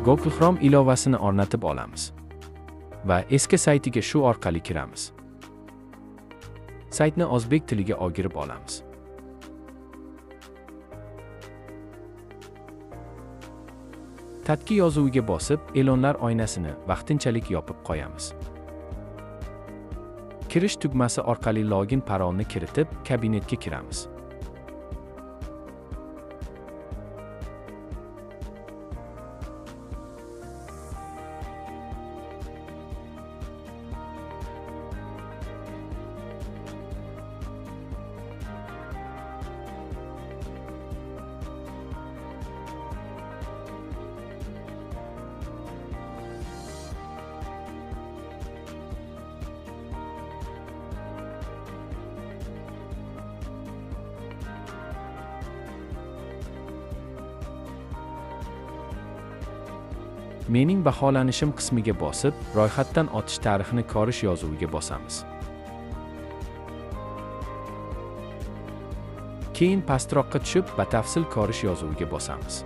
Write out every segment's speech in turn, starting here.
Google Chrome ilovasini o'rnatib olamiz va eski saytiga shu orqali kiramiz. Saytni o'zbek tiliga o'girib olamiz. Tatki yozuviga bosib, e'lonlar oynasini vaqtinchalik yopib qo'yamiz. Kirish tugmasi orqali login parolni kiritib, kabinetga kiramiz. Mening baholanishim qismiga bosib, ro'yxatdan o'tish tarixini ko'rish yozuviga bosamiz. Keyin pastroqqa tushib, batafsil ko'rish yozuviga bosamiz.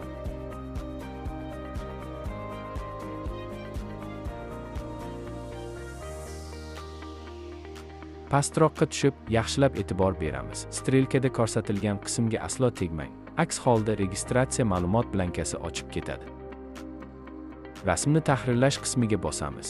Pastroqqa tushib, yaxshilab e'tibor beramiz. Strelkada ko'rsatilgan qismga aslo tegmang. Aks holda registratsiya ma'lumot blankasi ochib ketadi. Rasmni tahrirlash qismiga bosamiz.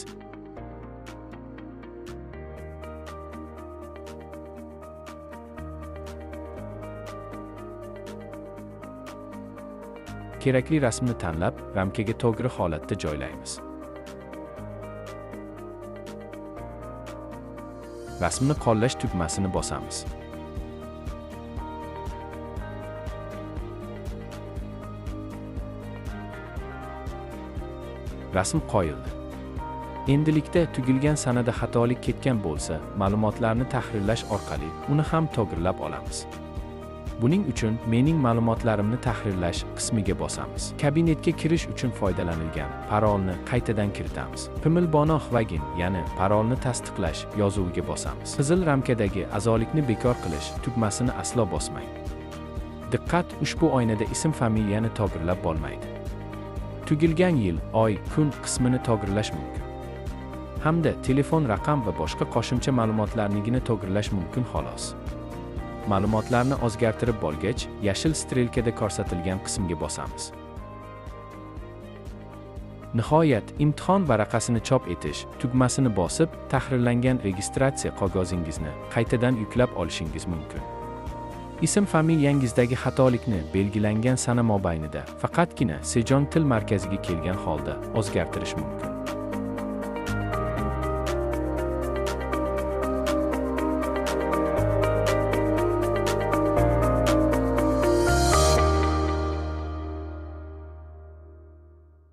Kerakli rasmni tanlab, ramkaga to'g'ri holatda joylaymiz. Rasmni qo'llash tugmasini bosamiz. Rasm qo'yildi. Endilikda tugilgan sanada xatolik ketgan bo'lsa, ma'lumotlarni tahrirlash orqali uni ham to'g'rilab olamiz. Buning uchun mening ma'lumotlarimni tahrirlash qismiga bosamiz. Kabinetga kirish uchun foydalanilgan parolni qaytadan kiritamiz. Pimilbonoq vagin, ya'ni parolni tasdiqlash yozuviga bosamiz. Qizil ramkadagi a'zolikni bekor qilish tugmasini aslo bosmang. Diqqat, ushbu oynada ism-familiyani to'g'rilab bo'lmaydi. Tugilgan yil, oy, kun qismini to'g'rilash mumkin. Hamda telefon raqam va boshqa qo'shimcha ma'lumotlarnigina to'g'rilash mumkin xolos. Ma'lumotlarni o'zgartirib bo'lgach, yashil strelkada ko'rsatilgan qismga bosamiz. Nihoyat, imtihon varaqasini chop etish tugmasini bosib, tahrirlangan registratsiya qog'ozingizni qaytadan yuklab olishingiz mumkin. Ism-familiyangizdagi xatolikni belgilangan sana mobaynida faqatgina Sejong til markaziga kelgan holda o'zgartirish mumkin.